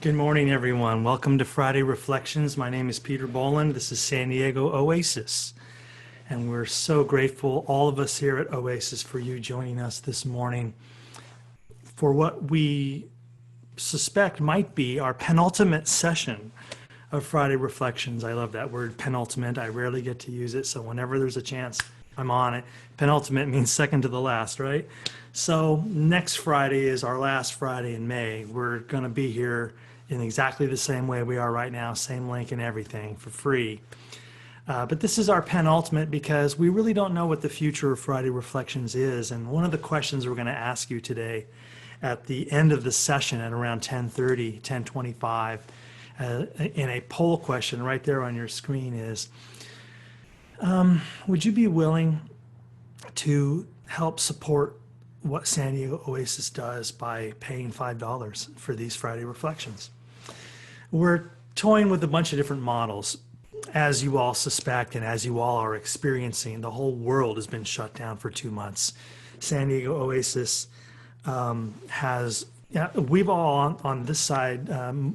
Good morning, everyone. Welcome to Friday Reflections. My name is Peter Bolland. This is SanDiegoOasis. And we're so grateful, all of us here at Oasis, for you joining us this morning for what we suspect might be our penultimate session of Friday Reflections. I love that word, penultimate. I rarely get to use it, so whenever there's a chance, I'm on it. Penultimate means second to the last, right? So next Friday is our last Friday in May. We're going to be here in exactly the same way we are right now, same link and everything for free. But this is our penultimate because we really don't know what the future of Friday Reflections is. And one of the questions we're going to ask you today at the end of the session at around 10:30, 10:25, in a poll question right there on your screen is, would you be willing to help support what SanDiegoOasis does by paying $5 for these Friday Reflections? We're toying with a bunch of different models. As you all suspect and as you all are experiencing, the whole world has been shut down for 2 months. SanDiegoOasis we've all on this side,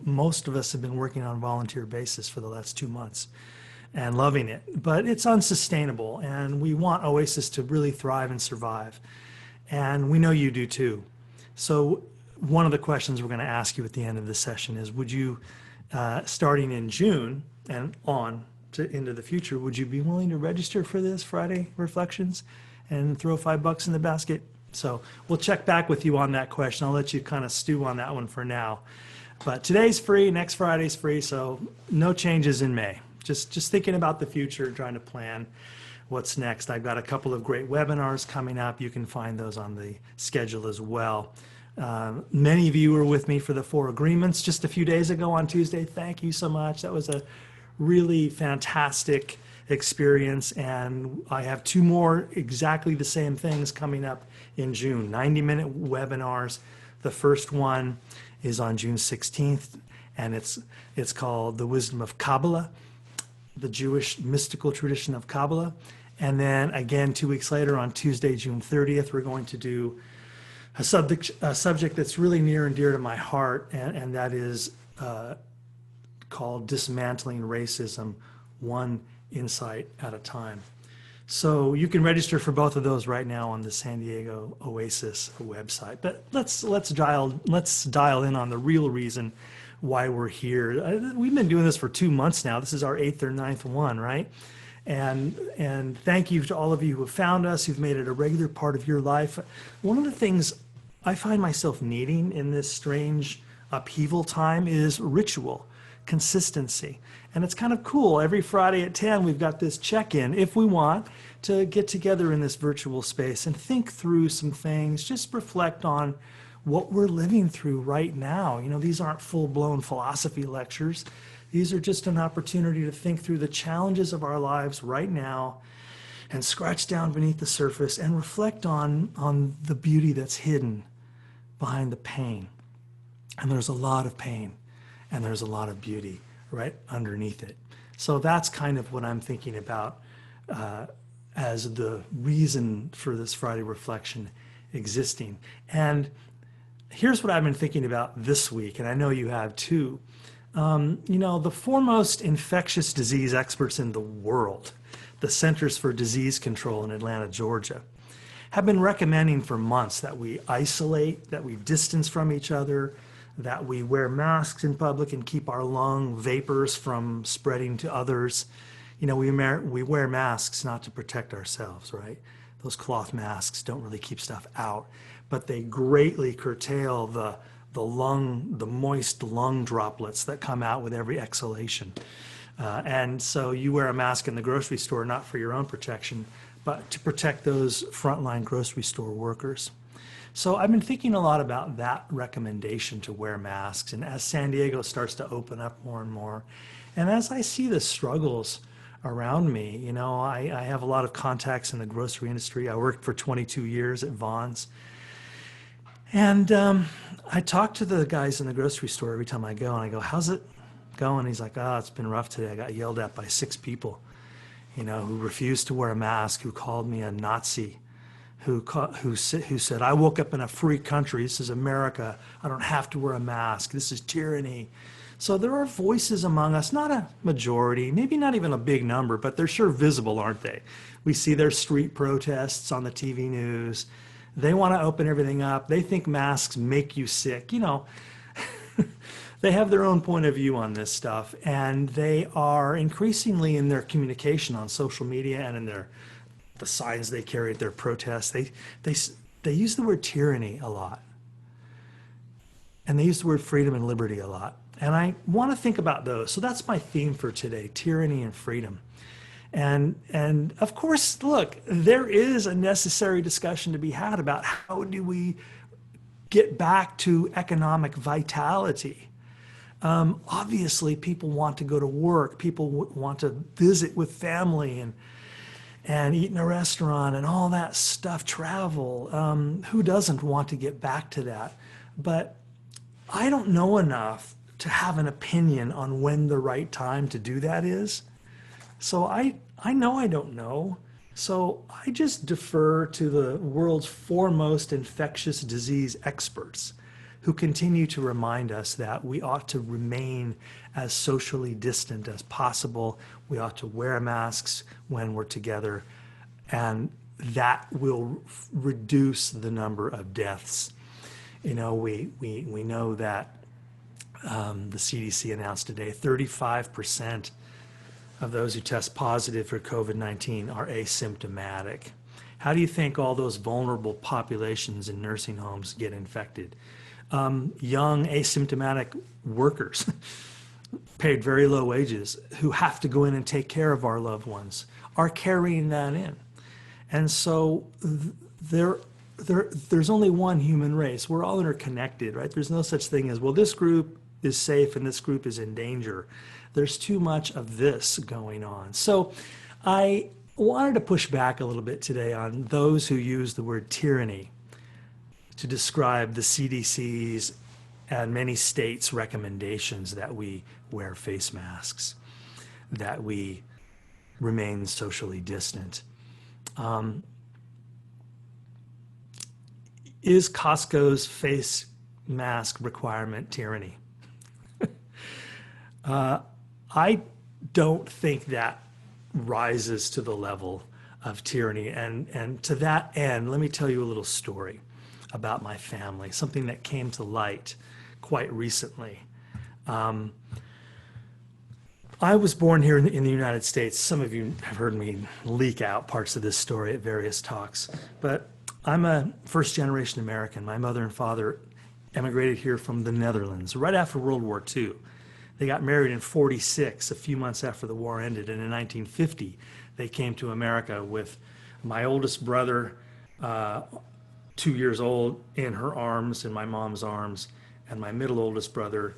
most of us have been working on a volunteer basis for the last 2 months and loving it. But it's unsustainable, and we want Oasis to really thrive and survive. And we know you do too. So one of the questions we're going to ask you at the end of the session is, would you, starting in June and on into the future, would you be willing to register for this Friday Reflections and throw $5 in the basket? So we'll check back with you on that question. I'll let you kind of stew on that one for now. But today's free, next Friday's free, so no changes in May. Just thinking about the future, trying to plan what's next. I've got a couple of great webinars coming up. You can find those on the schedule as well. Many of you were with me for the 4 agreements just a few days ago on Tuesday. Thank you so much. That was a really fantastic experience, and I have 2 more exactly the same things coming up in June, 90-minute webinars. The first one is on June 16th, and it's called The Wisdom of Kabbalah, the Jewish mystical tradition of Kabbalah. And then again, 2 weeks later on Tuesday, June 30th, we're going to do a subject that's really near and dear to my heart, and that is called Dismantling Racism, one insight at a time. So you can register for both of those right now on the SanDiegoOasis website. But let's dial in on the real reason why we're here. We've been doing this for 2 months now. This is our 8th or 9th one, right? And thank you to all of you who have found us, who've made it a regular part of your life. One of the things I find myself needing in this strange upheaval time is ritual, consistency. And it's kind of cool. Every Friday at 10, we've got this check-in, if we want, to get together in this virtual space and think through some things, just reflect on what we're living through right now. You know, these aren't full-blown philosophy lectures. These are just an opportunity to think through the challenges of our lives right now and scratch down beneath the surface and reflect on the beauty that's hidden behind the pain. And there's a lot of pain, and there's a lot of beauty right underneath it. So that's kind of what I'm thinking about as the reason for this Friday Reflection existing. And here's what I've been thinking about this week, and I know you have too. You know, the foremost infectious disease experts in the world, the Centers for Disease Control in Atlanta, Georgia, have been recommending for months that we isolate, that we distance from each other, that we wear masks in public and keep our lung vapors from spreading to others. You know, we wear masks not to protect ourselves, right? Those cloth masks don't really keep stuff out, but they greatly curtail the moist lung droplets that come out with every exhalation. And so you wear a mask in the grocery store, not for your own protection, but to protect those frontline grocery store workers. So I've been thinking a lot about that recommendation to wear masks. And as San Diego starts to open up more and more, and as I see the struggles around me, you know, I have a lot of contacts in the grocery industry. I worked for 22 years at Vons. And I talk to the guys in the grocery store every time I go, and I go, how's it going? He's like, oh, it's been rough today. I got yelled at by 6 people, you know, who refused to wear a mask, who called me a Nazi, who said, "I woke up in a free country. This is America. I don't have to wear a mask. This is tyranny." So there are voices among us, not a majority, maybe not even a big number, but they're sure visible, aren't they? We see their street protests on the TV news. They want to open everything up. They think masks make you sick. You know, they have their own point of view on this stuff, and they are increasingly in their communication on social media and in the signs they carry at their protests. They use the word tyranny a lot, and they use the word freedom and liberty a lot. And I want to think about those. So that's my theme for today: tyranny and freedom. And of course, look, there is a necessary discussion to be had about how do we get back to economic vitality. Obviously, people want to go to work. People want to visit with family and eat in a restaurant and all that stuff, travel. Who doesn't want to get back to that? But I don't know enough to have an opinion on when the right time to do that is. So I know I don't know. So I just defer to the world's foremost infectious disease experts who continue to remind us that we ought to remain as socially distant as possible. We ought to wear masks when we're together, and that will reduce the number of deaths. You know, we know that the CDC announced today 35% of those who test positive for COVID-19 are asymptomatic. How do you think all those vulnerable populations in nursing homes get infected? Young asymptomatic workers paid very low wages who have to go in and take care of our loved ones are carrying that in. And so there's only one human race. We're all interconnected, right? There's no such thing as, well, this group is safe and this group is in danger. There's too much of this going on. So I wanted to push back a little bit today on those who use the word tyranny to describe the CDC's and many states' recommendations that we wear face masks, that we remain socially distant. Is Costco's face mask requirement tyranny? I don't think that rises to the level of tyranny. And to that end, let me tell you a little story about my family, something that came to light quite recently. I was born here in the United States. Some of you have heard me leak out parts of this story at various talks, but I'm a first-generation American. My mother and father emigrated here from the Netherlands right after World War II. They got married in 1946, a few months after the war ended, and in 1950, they came to America with my oldest brother, 2 years old, in her arms, in my mom's arms, and my middle oldest brother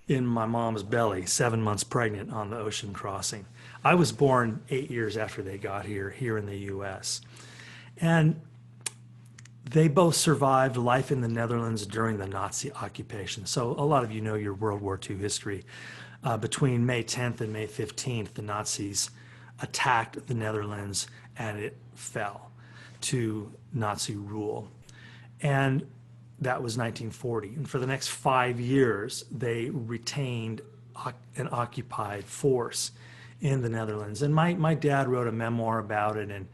in my mom's belly, 7 months pregnant on the ocean crossing. I was born 8 years after they got here in the U.S. And they both survived life in the Netherlands during the Nazi occupation. So a lot of you know your World War II history. Between May 10th and May 15th, the Nazis attacked the Netherlands and it fell to Nazi rule. And that was 1940. And for the next 5 years, they retained an occupied force in the Netherlands. And my dad wrote a memoir about it, and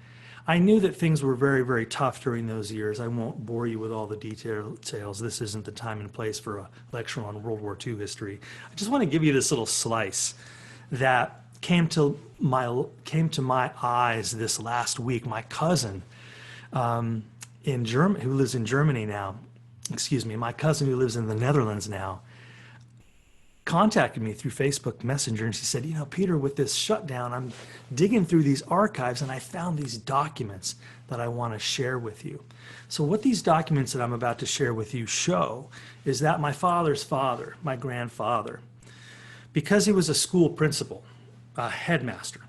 I knew that things were very, very tough during those years. I won't bore you with all the details. This isn't the time and place for a lecture on World War II history. I just want to give you this little slice that came to my eyes this last week. My cousin in Germany, who lives in Germany now, my cousin who lives in the Netherlands now, contacted me through Facebook Messenger, and she said, you know, Peter, with this shutdown, I'm digging through these archives and I found these documents that I want to share with you. So what these documents that I'm about to share with you show is that my father's father, my grandfather, because he was a school principal, a headmaster,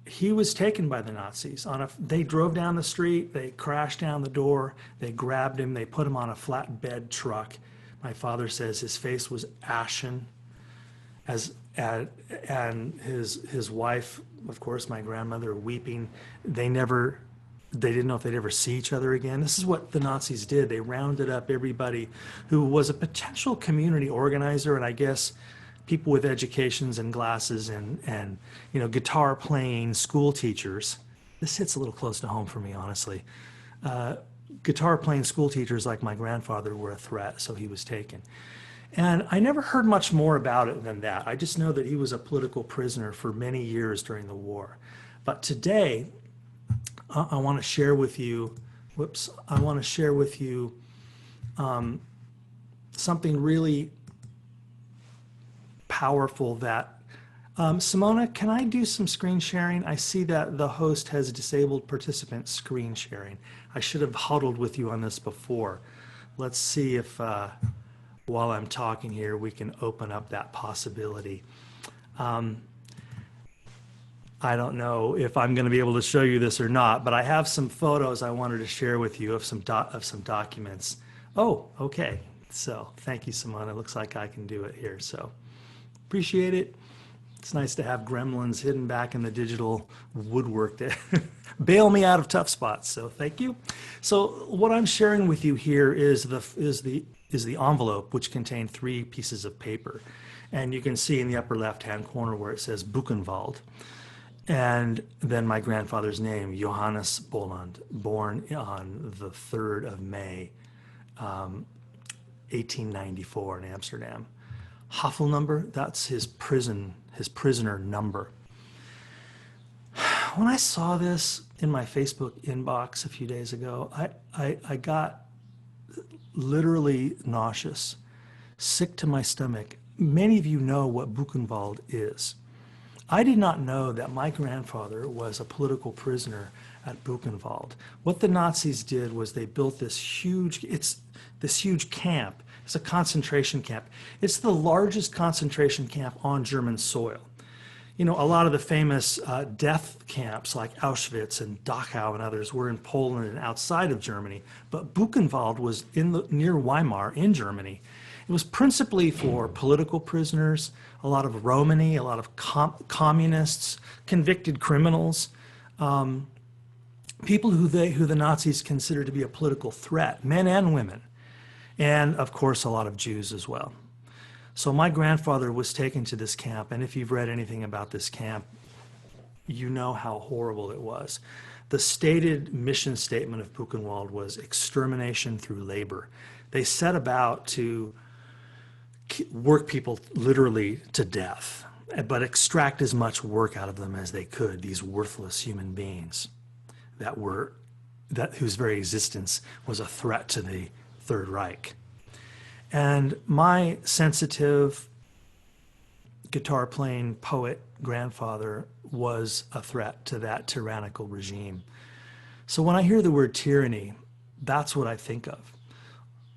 he was taken by the Nazis. They drove down the street, they crashed down the door, they grabbed him, they put him on a flatbed truck. My father says his face was ashen, and his wife, of course, my grandmother, weeping. They didn't know if they'd ever see each other again. This is what the Nazis did. They rounded up everybody who was a potential community organizer, and I guess people with educations and glasses and guitar playing school teachers. This hits a little close to home for me, honestly. Guitar playing school teachers like my grandfather were a threat, so he was taken. And I never heard much more about it than that. I just know that he was a political prisoner for many years during the war. But today, I want to share with you, something really powerful that, Simona, can I do some screen sharing? I see that the host has disabled participant screen sharing. I should have huddled with you on this before. Let's see if, while I'm talking here, we can open up that possibility. I don't know if I'm going to be able to show you this or not, but I have some photos I wanted to share with you of some documents. Oh, okay. So thank you, Simona. It looks like I can do it here. So appreciate it. It's nice to have gremlins hidden back in the digital woodwork that bail me out of tough spots. So thank you. So what I'm sharing with you here is the envelope, which contained 3 pieces of paper. And you can see in the upper left-hand corner where it says Buchenwald. And then my grandfather's name, Johannes Bolland, born on the 3rd of May, 1894 in Amsterdam. Haffel number, that's his prisoner number. When I saw this in my Facebook inbox a few days ago, I got literally nauseous, sick to my stomach. Many of you know what Buchenwald is. I did not know that my grandfather was a political prisoner at Buchenwald. What the Nazis did was they built this huge camp. It's a concentration camp. It's the largest concentration camp on German soil. You know, a lot of the famous death camps like Auschwitz and Dachau and others were in Poland and outside of Germany, but Buchenwald was near Weimar in Germany. It was principally for political prisoners, a lot of Romani, a lot of communists, convicted criminals, people who the Nazis considered to be a political threat, men and women, and of course a lot of Jews as well. So my grandfather was taken to this camp, and if you've read anything about this camp, you know how horrible it was. The stated mission statement of Buchenwald was extermination through labor. They set about to work people literally to death, but extract as much work out of them as they could, these worthless human beings whose very existence was a threat to the Third Reich. And my sensitive guitar-playing poet grandfather was a threat to that tyrannical regime. So when I hear the word tyranny, that's what I think of.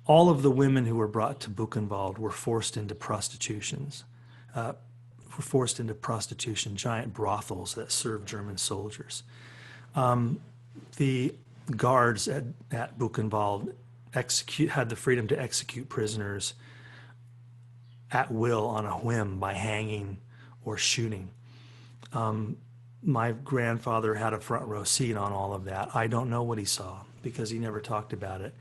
All of the women who were brought to Buchenwald were forced into prostitution, giant brothels that served German soldiers. The guards at Buchenwald had the freedom to execute prisoners at will on a whim by hanging or shooting. My grandfather had a front row seat on all of that. I don't know what he saw because he never talked about it.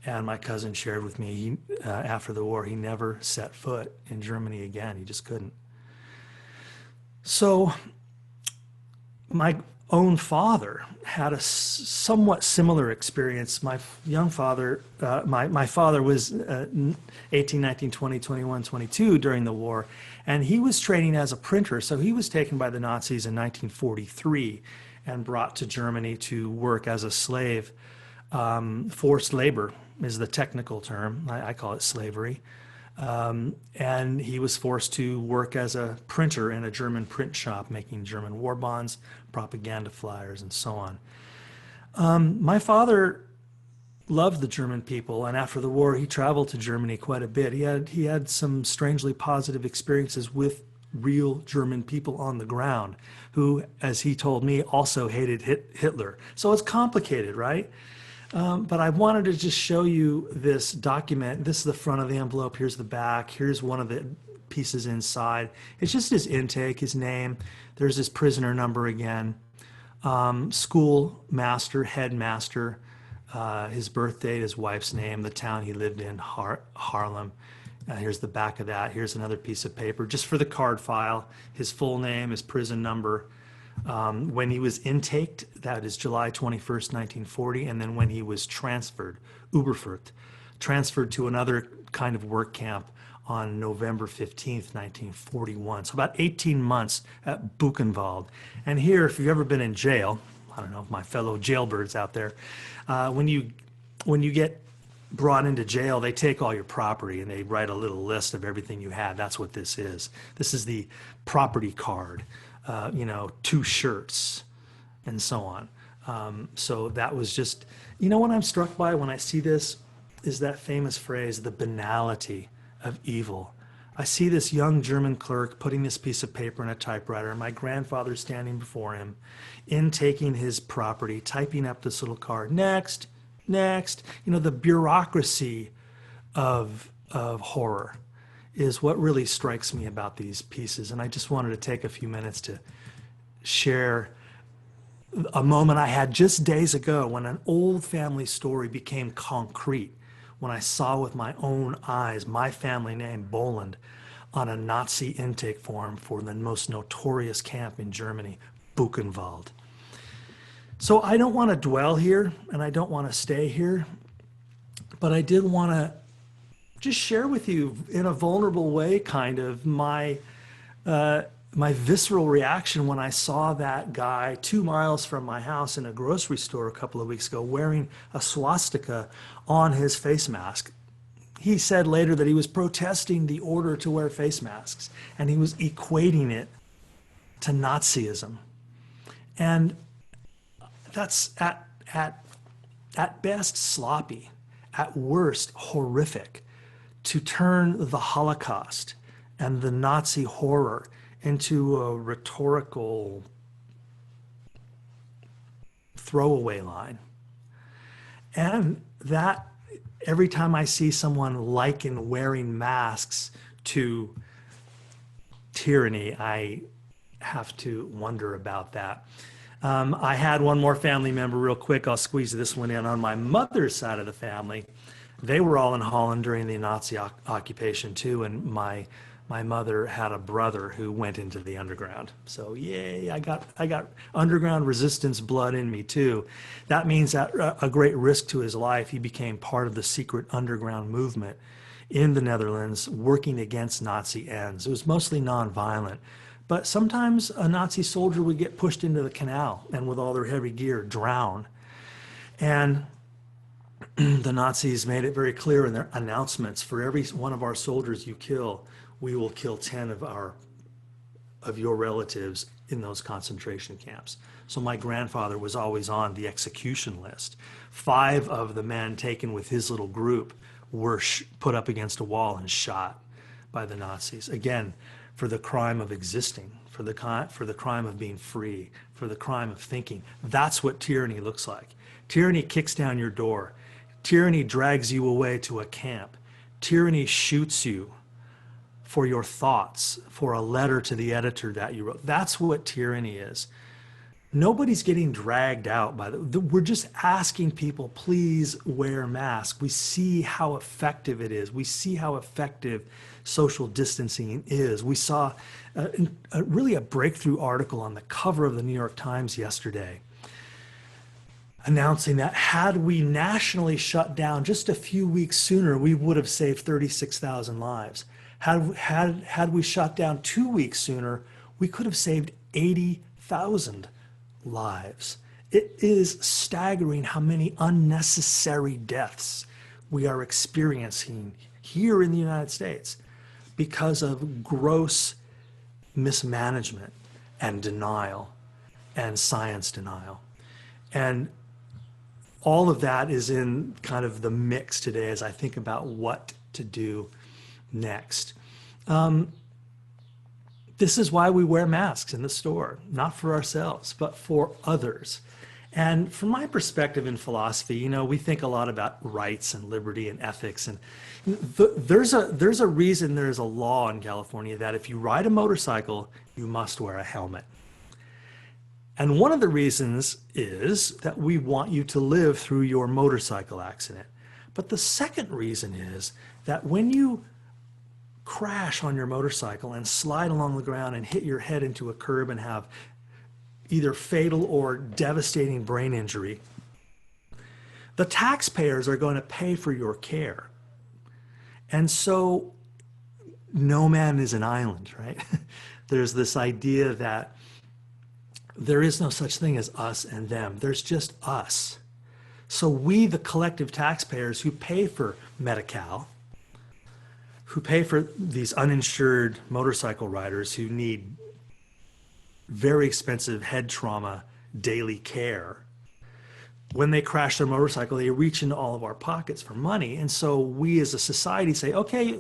And my cousin shared with me, after the war, he never set foot in Germany again. He just couldn't. So my own father had a somewhat similar experience. My young father, my father was 18, 19, 20, 21, 22 during the war, and he was training as a printer. So he was taken by the Nazis in 1943 and brought to Germany to work as a slave. Forced labor is the technical term. I call it slavery. And he was forced to work as a printer in a German print shop, making German war bonds, propaganda flyers, and so on. My father loved the German people, and after the war, he traveled to Germany quite a bit. He had some strangely positive experiences with real German people on the ground, who, as he told me, also hated Hitler. So it's complicated, right? But I wanted to just show you this document. This is the front of the envelope. Here's the back. Here's one of the pieces inside. It's just his intake, his name. There's his prisoner number again. School master, headmaster, his birth date, his wife's name, the town he lived in, Harlem. Here's the back of that. Here's another piece of paper just for the card file. His full name, his prison number. When he was intaked, that is July 21st, 1940, and then when he was transferred, Überführt, transferred to another kind of work camp on November 15th, 1941. So about 18 months at Buchenwald. And here, if you've ever been in jail, I don't know, my fellow jailbirds out there, when you get brought into jail, they take all your property and they write a little list of everything you had. That's what this is. This is the property card, 2 shirts and so on. So that was just, what I'm struck by when I see this is that famous phrase, the banality of evil. I see this young German clerk putting this piece of paper in a typewriter, my grandfather standing before him, intaking his property, typing up this little card. Next. The bureaucracy of horror is what really strikes me about these pieces. And I just wanted to take a few minutes to share a moment I had just days ago when an old family story became concrete, when I saw with my own eyes my family name, Bolland, on a Nazi intake form for the most notorious camp in Germany, Buchenwald. So I don't want to dwell here, and I don't want to stay here, but I did want to just share with you in a vulnerable way kind of my visceral reaction when I saw that guy 2 miles from my house in a grocery store a couple of weeks ago wearing a swastika on his face mask. He said later that he was protesting the order to wear face masks, and he was equating it to Nazism. And that's at best sloppy, at worst horrific, to turn the Holocaust and the Nazi horror into a rhetorical throwaway line. And that every time I see someone liken wearing masks to tyranny, I have to wonder about that. I had one more family member real quick. I'll squeeze this one in. On my mother's side of the family, they were all in Holland during the Nazi occupation too, and my mother had a brother who went into the underground. So yay, I got underground resistance blood in me too. That means at a great risk to his life, he became part of the secret underground movement in the Netherlands working against Nazi ends. It was mostly nonviolent. But sometimes a Nazi soldier would get pushed into the canal and with all their heavy gear drown. And the Nazis made it very clear in their announcements, for every one of our soldiers you kill, we will kill 10 of your relatives in those concentration camps. So my grandfather was always on the execution list. 5 of the men taken with his little group were put up against a wall and shot by the Nazis. Again, for the crime of existing, for the crime of being free, for the crime of thinking. That's what tyranny looks like. Tyranny kicks down your door. Tyranny drags you away to a camp. Tyranny shoots you for your thoughts, for a letter to the editor that you wrote. That's what tyranny is. Nobody's getting dragged out by we're just asking people, please wear masks. We see how effective it is. We see how effective social distancing is. We saw really a breakthrough article on the cover of the New York Times yesterday announcing that had we nationally shut down just a few weeks sooner, we would have saved 36,000 lives. Had we shut down 2 weeks sooner, we could have saved 80,000 lives. It is staggering how many unnecessary deaths we are experiencing here in the United States because of gross mismanagement and denial and science denial. And all of that is in kind of the mix today as I think about what to do next. This is why we wear masks in the store, not for ourselves, but for others. And from my perspective in philosophy, we think a lot about rights and liberty and ethics. And there's a reason there's a law in California that if you ride a motorcycle, you must wear a helmet. And one of the reasons is that we want you to live through your motorcycle accident. But the second reason is that when you crash on your motorcycle and slide along the ground and hit your head into a curb and have either fatal or devastating brain injury, the taxpayers are going to pay for your care. And so no man is an island, right? There's this idea that there is no such thing as us and them. There's just us. So we, the collective taxpayers who pay for Medi-Cal, who pay for these uninsured motorcycle riders who need very expensive head trauma daily care, when they crash their motorcycle, they reach into all of our pockets for money. And so we as a society say, okay,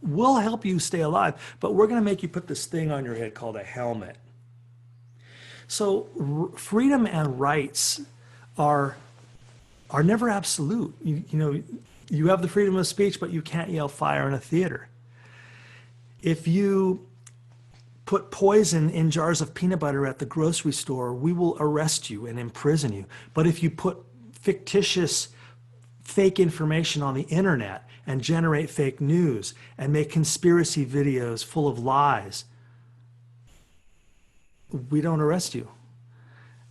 we'll help you stay alive, but we're going to make you put this thing on your head called a helmet. So freedom and rights are never absolute. You have the freedom of speech, but you can't yell fire in a theater. If you put poison in jars of peanut butter at the grocery store, we will arrest you and imprison you. But if you put fictitious, fake information on the internet and generate fake news and make conspiracy videos full of lies, we don't arrest you.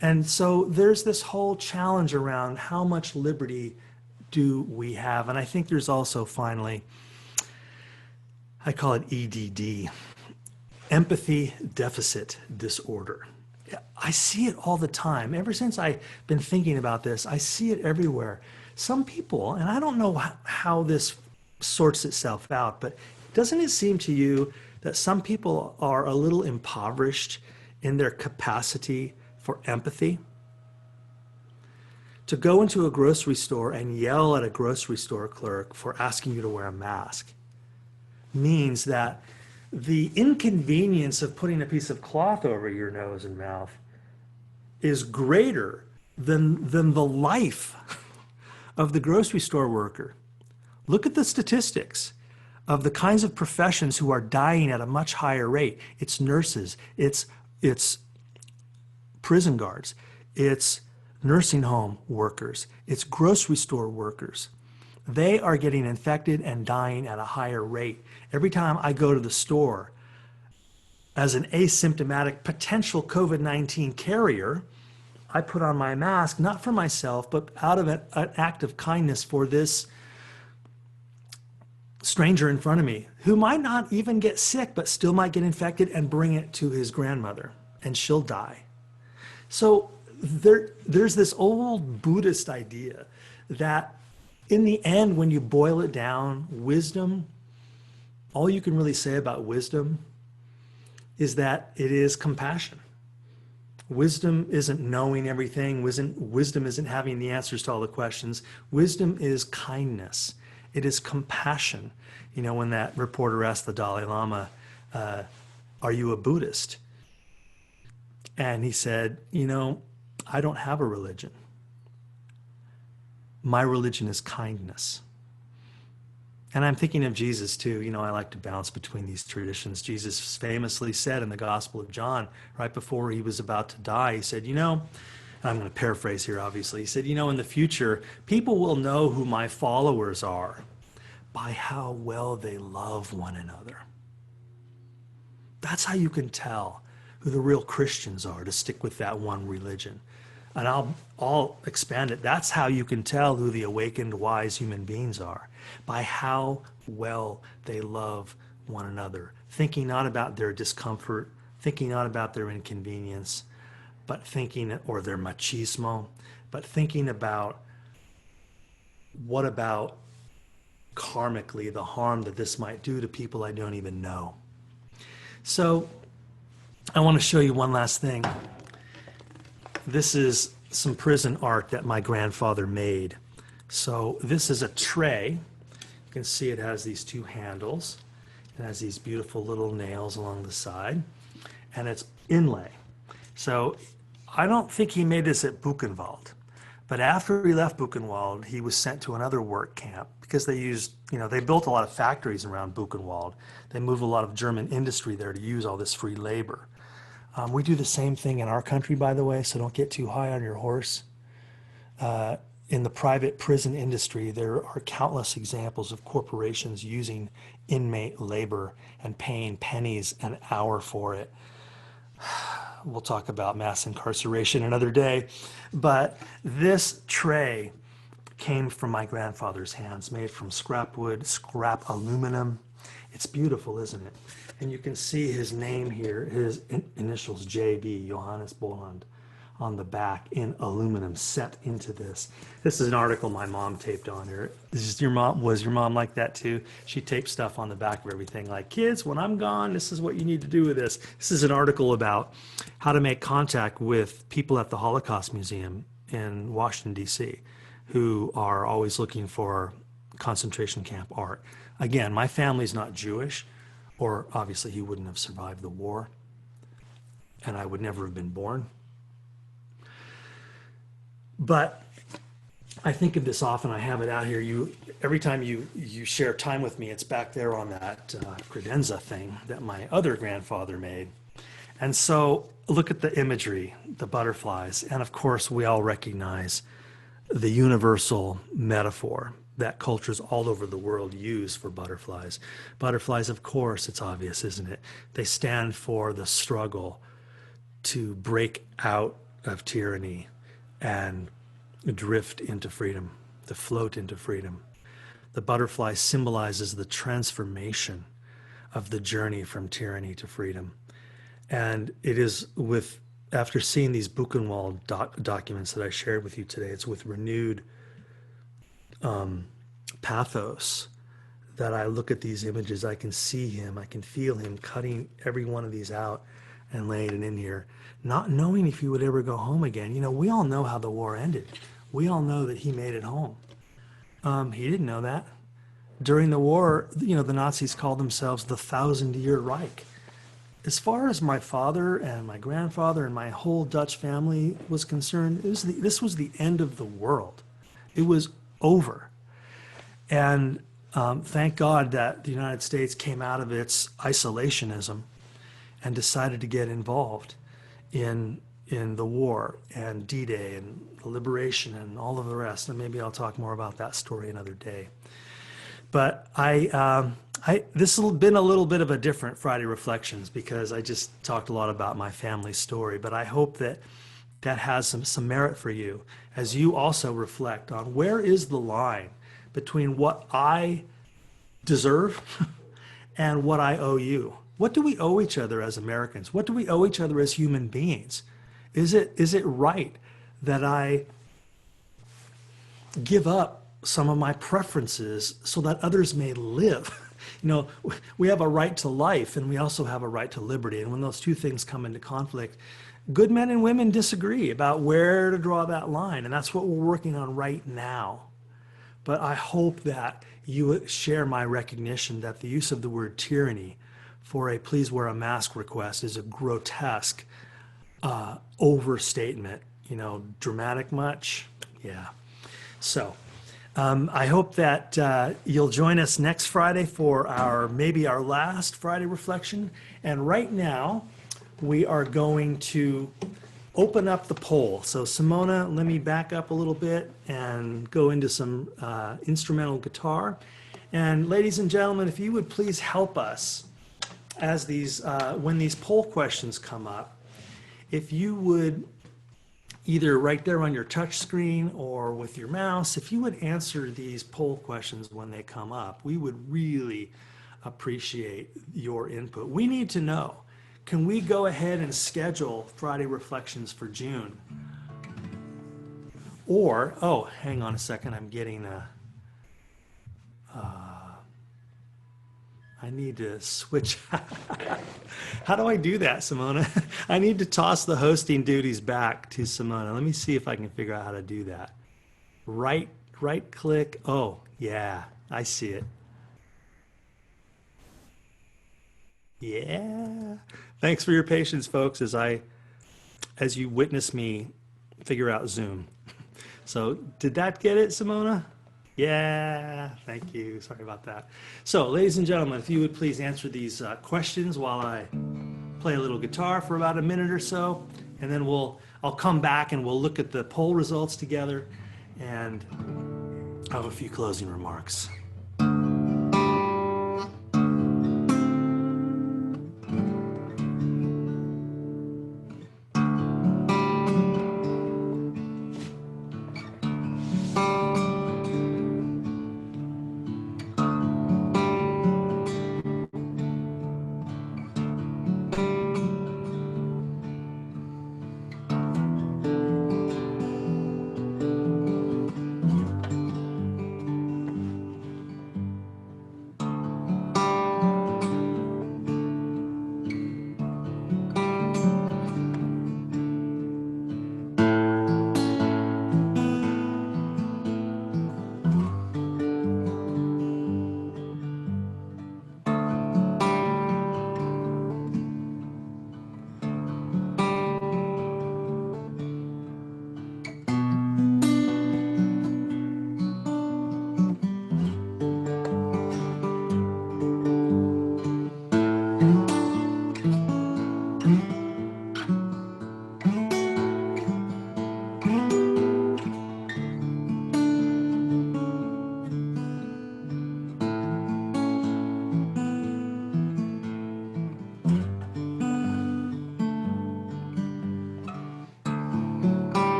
And so there's this whole challenge around how much liberty do we have. And I think there's also, finally, I call it EDD. Empathy Deficit Disorder. I see it all the time. Ever since I've been thinking about this, I see it everywhere. Some people, and I don't know how this sorts itself out, but doesn't it seem to you that some people are a little impoverished in their capacity for empathy? To go into a grocery store and yell at a grocery store clerk for asking you to wear a mask means that the inconvenience of putting a piece of cloth over your nose and mouth is greater than the life of the grocery store worker. Look at the statistics of the kinds of professions who are dying at a much higher rate. It's nurses, it's prison guards, it's nursing home workers, it's grocery store workers. They are getting infected and dying at a higher rate. Every time I go to the store as an asymptomatic potential COVID-19 carrier, I put on my mask, not for myself, but out of an act of kindness for this stranger in front of me who might not even get sick, but still might get infected and bring it to his grandmother, and she'll die. So there's this old Buddhist idea that in the end, when you boil it down, wisdom, all you can really say about wisdom is that it is compassion. Wisdom isn't knowing everything. Wisdom isn't having the answers to all the questions. Wisdom is kindness. It is compassion. When that reporter asked the Dalai Lama, are you a Buddhist? And he said, I don't have a religion. My religion is kindness. And I'm thinking of Jesus too. I like to bounce between these traditions. Jesus famously said in the Gospel of John, right before he was about to die, he said, and I'm going to paraphrase here, obviously. He said, in the future, people will know who my followers are by how well they love one another. That's how you can tell who the real Christians are, to stick with that one religion. And I'll expand it. That's how you can tell who the awakened, wise human beings are, by how well they love one another, thinking not about their discomfort, thinking not about their inconvenience, but thinking, or their machismo, but thinking about what about karmically the harm that this might do to people I don't even know. So I want to show you one last thing. This is some prison art that my grandfather made. So this is a tray. You can see it has these two handles. It has these beautiful little nails along the side, and it's inlay. So I don't think he made this at Buchenwald. But after he left Buchenwald, he was sent to another work camp because they used, they built a lot of factories around Buchenwald. They moved a lot of German industry there to use all this free labor. We do the same thing in our country, by the way, so don't get too high on your horse. In the private prison industry, there are countless examples of corporations using inmate labor and paying pennies an hour for it. We'll talk about mass incarceration another day, but this tray came from my grandfather's hands, made from scrap wood, scrap aluminum. It's beautiful, isn't it? And you can see his name here, his initials JB, Johannes Bolland, on the back in aluminum set into this. This is an article my mom taped on here. Was your mom like that too? She taped stuff on the back of everything like, kids, when I'm gone, this is what you need to do with this. This is an article about how to make contact with people at the Holocaust Museum in Washington, D.C., who are always looking for concentration camp art. Again, my family's not Jewish, or obviously he wouldn't have survived the war, and I would never have been born. But I think of this often. I have it out here. Every time you share time with me, it's back there on that credenza thing that my other grandfather made. And so look at the imagery, the butterflies. And of course, we all recognize the universal metaphor that cultures all over the world use for butterflies. Butterflies, of course, it's obvious, isn't it? They stand for the struggle to break out of tyranny and drift into freedom, to float into freedom. The butterfly symbolizes the transformation of the journey from tyranny to freedom. And it is after seeing these Buchenwald documents that I shared with you today, it's with renewed pathos that I look at these images. I can see him, I can feel him cutting every one of these out and laying it in here, not knowing if he would ever go home again. We all know how the war ended. We all know that he made it home. He didn't know that. During the war, the Nazis called themselves the 1,000-Year Reich. As far as my father and my grandfather and my whole Dutch family was concerned, this was the end of the world. It was over. And thank God that the United States came out of its isolationism and decided to get involved in the war and D-Day and the liberation and all of the rest. And maybe I'll talk more about that story another day. But this has been a little bit of a different Friday Reflections because I just talked a lot about my family's story. But I hope that has some merit for you as you also reflect on where is the line between what I deserve and what I owe you. What do we owe each other as Americans? What do we owe each other as human beings? Is it right that I give up some of my preferences so that others may live? We have a right to life and we also have a right to liberty. And when those two things come into conflict, good men and women disagree about where to draw that line. And that's what we're working on right now. But I hope that you share my recognition that the use of the word tyranny for a please wear a mask request is a grotesque overstatement. Dramatic much? Yeah. So I hope that you'll join us next Friday for maybe our last Friday reflection. And right now, we are going to open up the poll. So Simona, let me back up a little bit and go into some instrumental guitar. And ladies and gentlemen, if you would please help us as when these poll questions come up, if you would either right there on your touch screen or with your mouse, if you would answer these poll questions when they come up, we would really appreciate your input. We need to know, can we go ahead and schedule Friday Reflections for June? Or, hang on a second, I'm getting I need to switch. How do I do that, Simona? I need to toss the hosting duties back to Simona. Let me see if I can figure out how to do that. Right click. Oh, yeah, I see it. Yeah. Thanks for your patience, folks, as I as you witness me figure out Zoom. So did that get it, Simona? Yeah, thank you. Sorry about that. So, ladies and gentlemen, if you would please answer these questions while I play a little guitar for about a minute or so, and then I'll come back and we'll look at the poll results together, and I have a few closing remarks.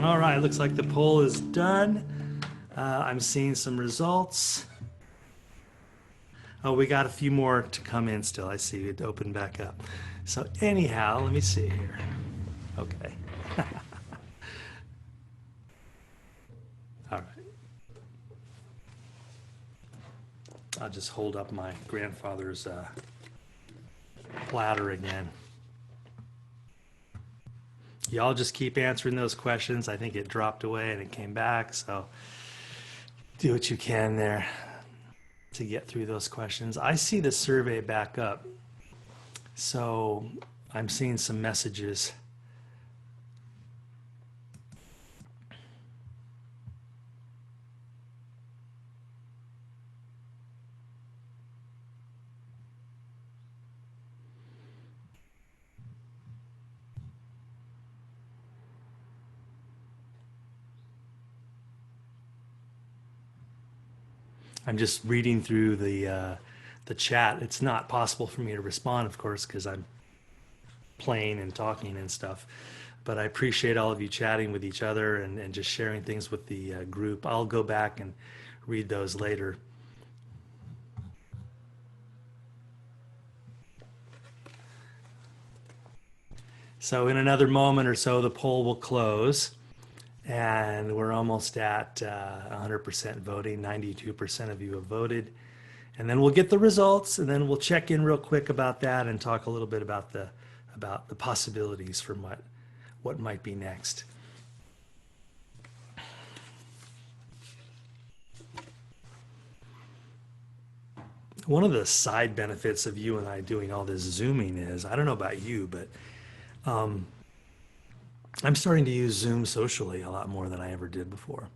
All right, looks like the poll is done. I'm seeing some results. Oh, we got a few more to come in still. I see it open back up. So anyhow, let me see here. Okay. All right. I'll just hold up my grandfather's platter again. Y'all just keep answering those questions. I think it dropped away and it came back, so do what you can there to get through those questions. I see the survey back up, so I'm seeing some messages. I'm just reading through the chat. It's not possible for me to respond, of course, because I'm playing and talking and stuff. But I appreciate all of you chatting with each other and just sharing things with the group. I'll go back and read those later. So in another moment or so, the poll will close. And we're almost at 100% voting. 92% of you have voted. And then we'll get the results, and then we'll check in real quick about that and talk a little bit about the possibilities for what might be next. One of the side benefits of you and I doing all this Zooming is, I don't know about you, but I'm starting to use Zoom socially a lot more than I ever did before.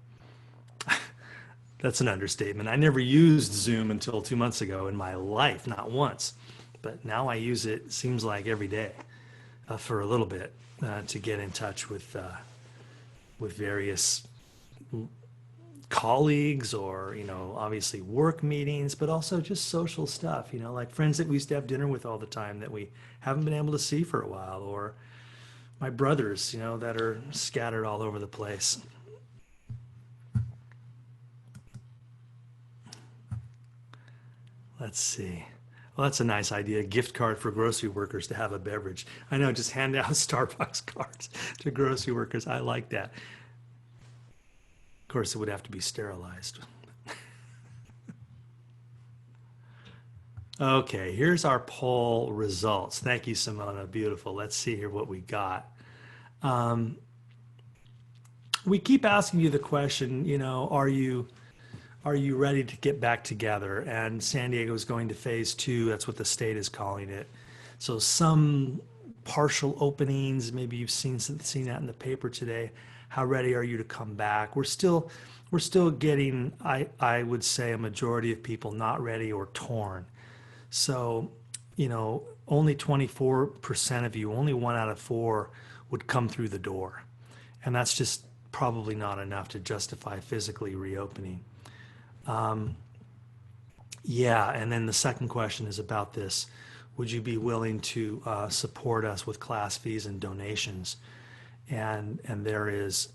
That's an understatement. I never used Zoom until 2 months ago in my life, not once. But now I use it, seems like every day, for a little bit, to get in touch with various colleagues or, obviously work meetings, but also just social stuff, like friends that we used to have dinner with all the time that we haven't been able to see for a while, or my brothers, that are scattered all over the place. Let's see. Well, that's a nice idea. A gift card for grocery workers to have a beverage. I know, just hand out Starbucks cards to grocery workers. I like that. Of course, it would have to be sterilized. Okay, here's our poll results. Thank you, Simona. Beautiful. Let's see here what we got. We keep asking you the question, are you are you ready to get back together? And San Diego is going to phase 2. That's what the state is calling it. So some partial openings, maybe you've seen that in the paper today. How ready are you to come back? We're still getting, I would say, a majority of people not ready or torn. So, only 24% of you, only 1 out of 4 would come through the door. And that's just probably not enough to justify physically reopening. Yeah, and then the second question is about this. Would you be willing to support us with class fees and donations? And there is,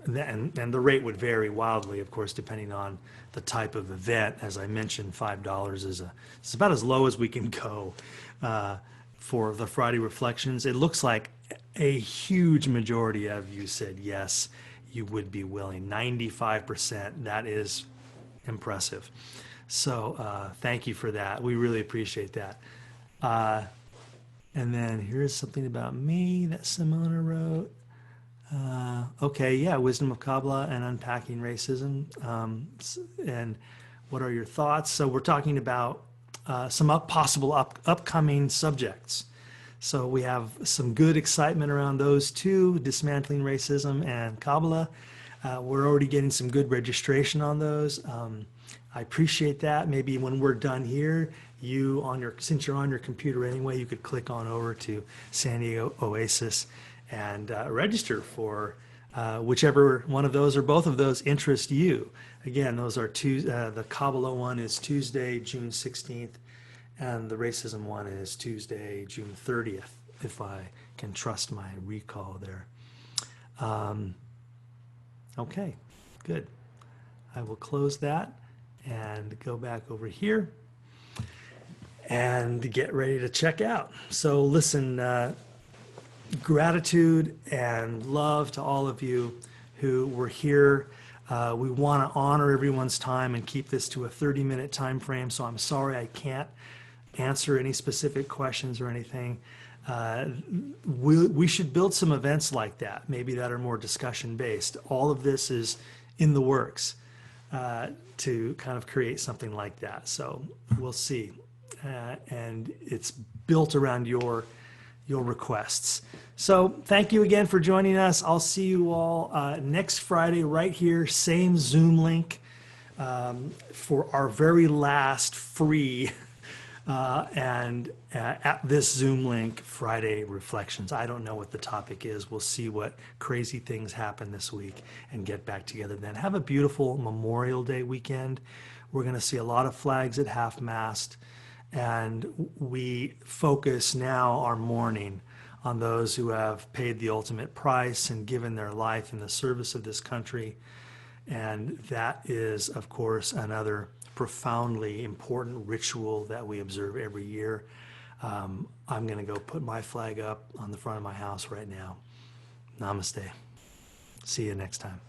and the rate would vary wildly, of course, depending on the type of event. As I mentioned, $5 it's about as low as we can go for the Friday Reflections. It looks like a huge majority of you said yes, you would be willing. 95%. That is impressive. So thank you for that. We really appreciate that. And then here's something about me that Simona wrote. Okay, yeah, Wisdom of Kabbalah and Unpacking Racism. And what are your thoughts? So we're talking about some possible upcoming subjects. So we have some good excitement around those two, Dismantling Racism and Kabbalah. We're already getting some good registration on those. I appreciate that. Maybe when we're done here, since you're on your computer anyway, you could click on over to SanDiegoOasis and register for whichever one of those or both of those interest you. Again, those are the Kabbalah one is Tuesday, June 16th, and the racism one is Tuesday, June 30th, if I can trust my recall there. Okay, good. I will close that and go back over here and get ready to check out. So listen, gratitude and love to all of you who were here. We want to honor everyone's time and keep this to a 30-minute time frame, so I'm sorry I can't answer any specific questions or anything. We should build some events like that, maybe that are more discussion based. All of this is in the works to kind of create something like that. So we'll see. And it's built around your requests. So thank you again for joining us. I'll see you all next Friday right here, same Zoom link for our very last free and at this Zoom link, Friday Reflections. I don't know what the topic is. We'll see what crazy things happen this week and get back together then. Have a beautiful Memorial Day weekend. We're going to see a lot of flags at half-mast, and we focus now our mourning on those who have paid the ultimate price and given their life in the service of this country. And that is, of course, another profoundly important ritual that we observe every year. I'm going to go put my flag up on the front of my house right now. Namaste. See you next time.